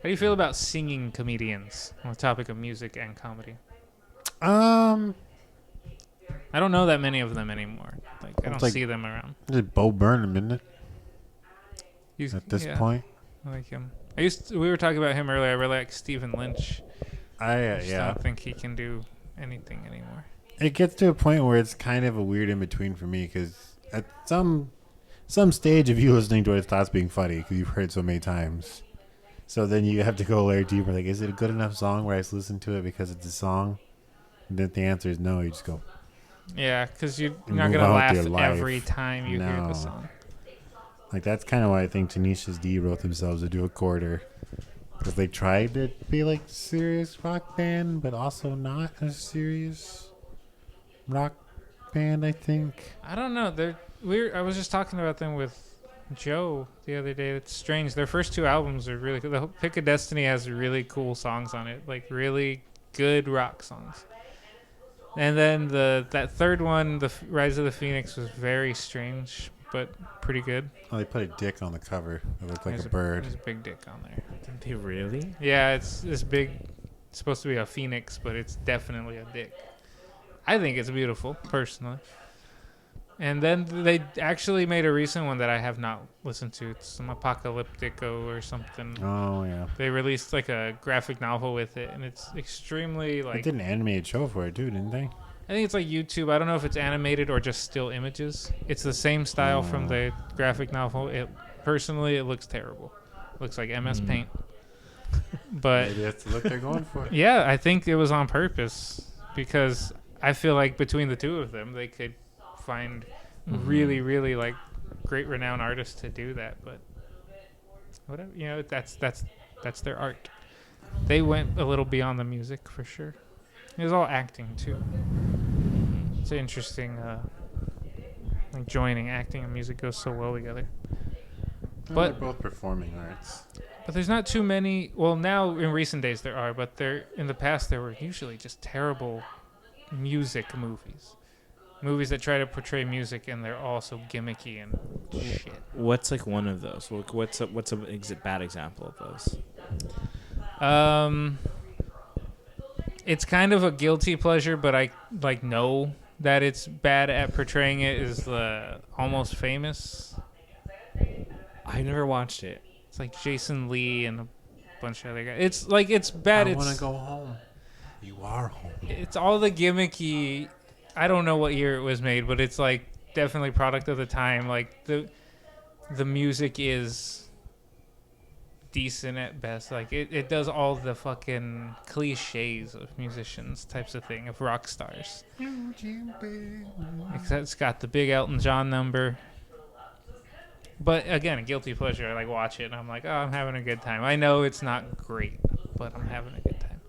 How do you feel about singing comedians on the topic of music and comedy? Um, I don't know that many of them anymore. Like I it's don't like see them around. is it Bo Burnham, isn't it? At this Yeah, point, I like him. We were talking about him earlier. I really like Stephen Lynch. I just yeah. don't think he can do anything anymore. It gets to a point where it's kind of a weird in between for me because at some stage of you listening to it, it stops being funny because you've heard it so many times. So then you have to go a layer deeper. Like, is it a good enough song where I just listen to it because it's a song? And then if the answer is no, you just go Yeah, because you're and not move gonna on with your laugh every life. time you hear the No. song. Like, that's kind of why I think Tenacious D wrote themselves to do a quarter. Because they tried to be like serious rock band, but also not a serious rock band, I think. I don't know. They're weird. I was just talking about them with Joe the other day. It's strange. Their first two albums are really good. The Pick of Destiny has really cool songs on it, like really good rock songs. And then that third one, the Rise of the Phoenix, was very strange, but pretty good. Oh, they put a dick on the cover. It looked like There's a bird. there's a big dick on there. Did they really? Yeah, it's this big. It's supposed to be a phoenix, but it's definitely a dick. I think it's beautiful, personally. And then they actually made a recent one that I have not listened to. It's some Apocalyptico or something. Oh, yeah. They released like a graphic novel with it, and it's extremely They like. did an animated show for it, too, didn't they? I think it's like YouTube. I don't know if it's animated or just still images. It's the same style from the graphic novel. Personally, it looks terrible. Looks like MS Paint. But Maybe that's the look they're going for. yeah, I think it was on purpose because I feel like between the two of them, they could find really, really like great renowned artists to do that. But whatever, that's their art. They went a little beyond the music for sure. It was all acting too. It's interesting. Like joining acting and music goes so well together. Well, But they're both performing arts. But there's not too many. Well, now in recent days there are, but in the past there were usually just terrible music movies. Movies that try to portray music and they're all so gimmicky and shit. What's like one of those? What's a bad example of those? It's kind of a guilty pleasure, but I like know that it's bad at portraying it. Is the Almost Famous? I never watched it. It's like Jason Lee and a bunch of other guys. It's like it's bad. I want to go home. You are home. It's all the gimmicky. I don't know what year it was made, but it's like definitely product of the time. Like the music is decent at best. Like it does all the fucking cliches of musicians types of thing, of rock stars. Except it's got the big Elton John number. But again, a guilty pleasure. I like watch it and I'm like, oh, I'm having a good time. I know it's not great, but I'm having a good time.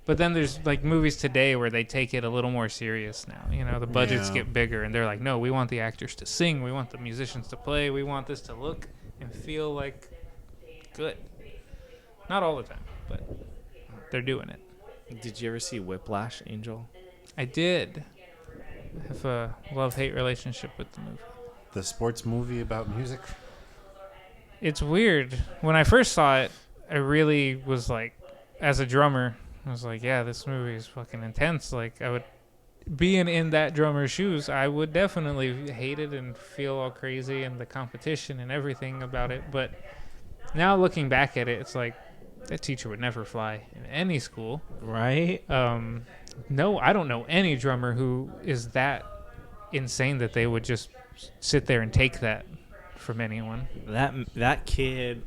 But then there's like movies today where they take it a little more serious now. You know, the budgets get bigger and they're like, no, we want the actors to sing. We want the musicians to play. We want this to look and feel like good. Not all the time, but they're doing it. Did you ever see Whiplash, Angel? I did. I have a love-hate relationship with the movie. The sports movie about music. It's weird. When I first saw it, I really was like, as a drummer, I was like, yeah, this movie is fucking intense. Like, I would, being in that drummer's shoes, I would definitely hate it and feel all crazy and the competition and everything about it. But now looking back at it, it's like, that teacher would never fly in any school. Right? No, I don't know any drummer who is that insane that they would just sit there and take that from anyone. That kid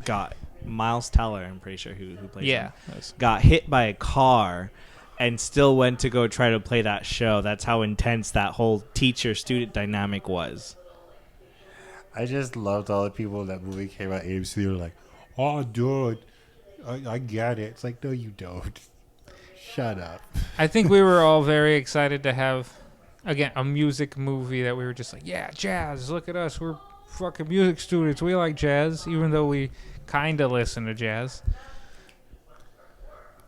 got Miles Teller, I'm pretty sure who plays him, got hit by a car and still went to go try to play that show. That's how intense that whole teacher-student dynamic was. I just loved all the people in that movie came out AMC. They were like, oh, dude, I get it. It's like, no, you don't. Shut up. I think we were all very excited to have, again, a music movie that we were just like, yeah, jazz. Look at us. We're fucking music students. We like jazz, even though we kind of listen to jazz.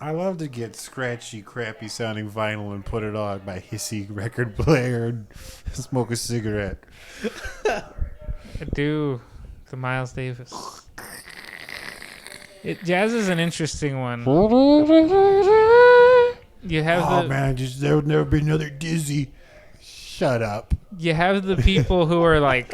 I love to get scratchy, crappy sounding vinyl and put it on my hissy record player and smoke a cigarette. I do. The Miles Davis. Jazz is an interesting one. You have Oh man, just there would never be another Dizzy. Shut up. you have the people who are like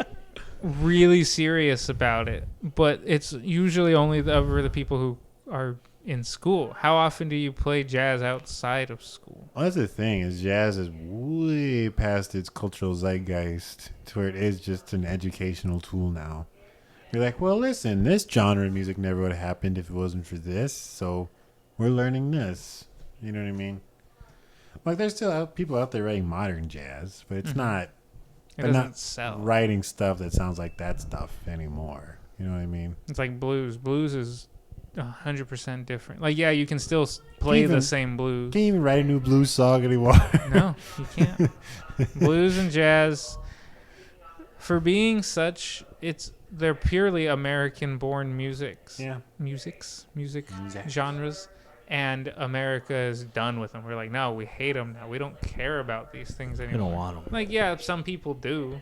really serious about it, but it's usually only the people who are in school. How often do you play jazz outside of school? Well, that's the thing is jazz is way past its cultural zeitgeist to where it is just an educational tool now. You're like, well, listen, this genre of music never would have happened if it wasn't for this, so we're learning this. You know what I mean? Like, there's still people out there writing modern jazz, but it's not. It They're doesn't not sell. writing stuff that sounds like that stuff anymore. You know what I mean? It's like blues. Blues is 100% different. Like, yeah, you can still play the same blues. Can't even write a new blues song anymore. No, you can't. Blues and jazz, for being such, they're purely American-born music genres, and America is done with them. We're like, no, we hate them now. We don't care about these things anymore. We don't want them. Like, yeah, some people do.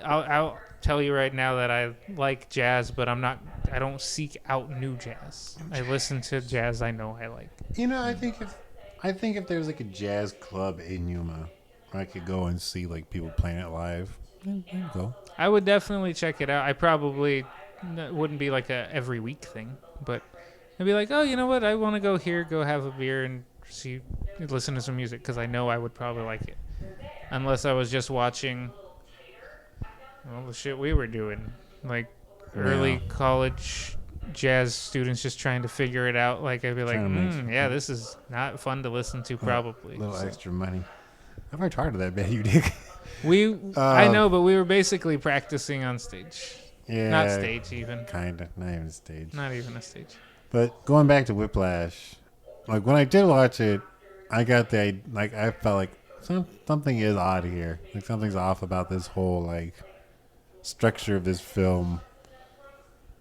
I'll tell you right now that I like jazz, but I don't seek out new jazz. I listen to jazz I know I like. You know, I think if there was like a jazz club in Yuma, I could go and see like people playing it live. There you go. I would definitely check it out. I probably wouldn't be like a every week thing, but I'd be like, oh, you know what? I want to go here, go have a beer, and listen to some music because I know I would probably like it. Unless I was just watching, well, the shit we were doing, like early college jazz students just trying to figure it out. Like I'd be like, yeah, this is not fun to listen to. Probably a little extra money. I've worked hard to that band, you dig? I know, but we were basically practicing on stage. Yeah, Not stage even. Kinda, not even stage. Not even a stage. But going back to Whiplash, like when I did watch it, I got I felt like something is odd here. Like something's off about this whole like structure of this film.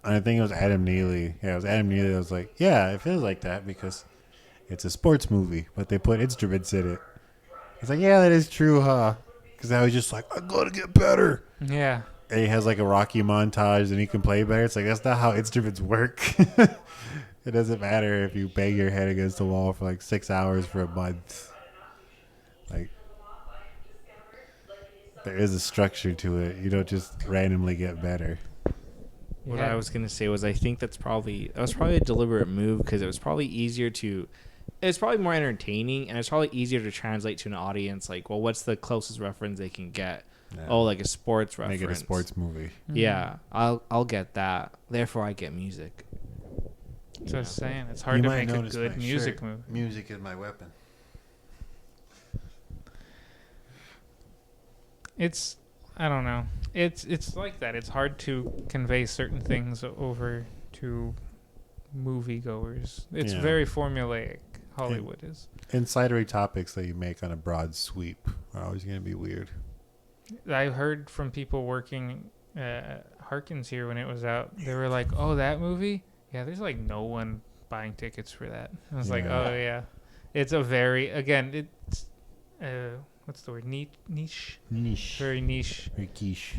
And I think it was Adam Neely. Yeah, it was Adam Neely that was like, yeah, it feels like that because it's a sports movie, but they put instruments in it. It's like, yeah, that is true, huh? Because I was just like, I gotta get better. Yeah. And he has like a Rocky montage and he can play better. It's like, that's not how instruments work. It doesn't matter if you bang your head against the wall for like 6 hours for a month. Like, there is a structure to it. You don't just randomly get better. What I was gonna say was I think that was probably a deliberate move because it was probably it's probably more entertaining and it's probably easier to translate to an audience. Like, well, what's the closest reference they can get? Yeah. Oh, like a sports reference. Make it a sports movie. Mm-hmm. Yeah, I'll get that. Therefore, I get music. Just saying, it's hard to make a good music movie. Music is my weapon. I don't know. It's like that. It's hard to convey certain things over to moviegoers. It's very formulaic. Hollywood is. Insidery topics that you make on a broad sweep are always going to be weird. I heard from people working at Harkins here when it was out. They were like, "Oh, that movie? Yeah, there's like no one buying tickets for that." I was like, "Oh yeah, it's a very it's what's the word? Niche. Very niche. Very quiche.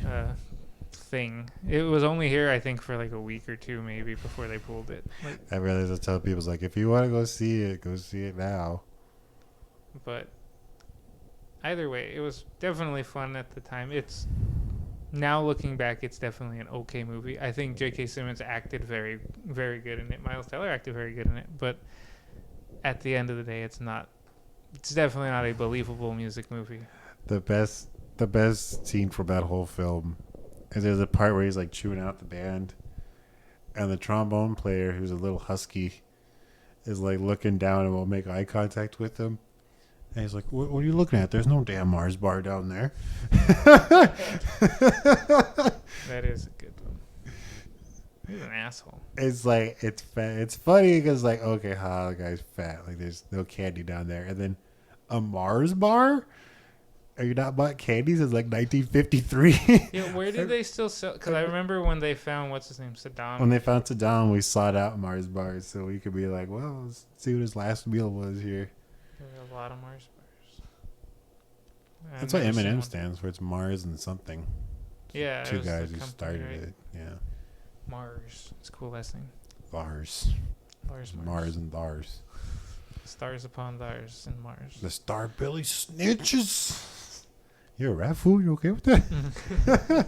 Thing. It was only here, I think, for like a week or two, maybe before they pulled it. Like, I realize I tell people, like, if you want to go see it now. But either way, it was definitely fun at the time. It's now looking back, it's definitely an okay movie. I think J.K. Simmons acted very, very good in it. Miles Teller acted very good in it. But at the end of the day, it's definitely not a believable music movie. The best scene from that whole film is there's a part where he's like chewing out the band, and the trombone player, who's a little husky, is like looking down and will make eye contact with him. And he's like, what are you looking at? There's no damn Mars bar down there. That is a good one. He's an asshole. It's like, it's fat. It's funny because like, okay, the guy's fat. Like there's no candy down there. And then a Mars bar? Are you not bought candies? It's like 1953. Yeah, where did they still sell? Because I remember when they found, what's his name, Saddam. When they found Saddam, we sought out Mars bars so we could be like, well, let's see what his last meal was here. There were a lot of Mars bars. That's what M&M stands for. It's Mars and something. Yeah. Two guys who started it. Yeah. Mars. It's a cool last name. Mars. Mars and Thars. Stars upon Thars and Mars. The Star Billy Snitches. You're a rap fool? You okay with that?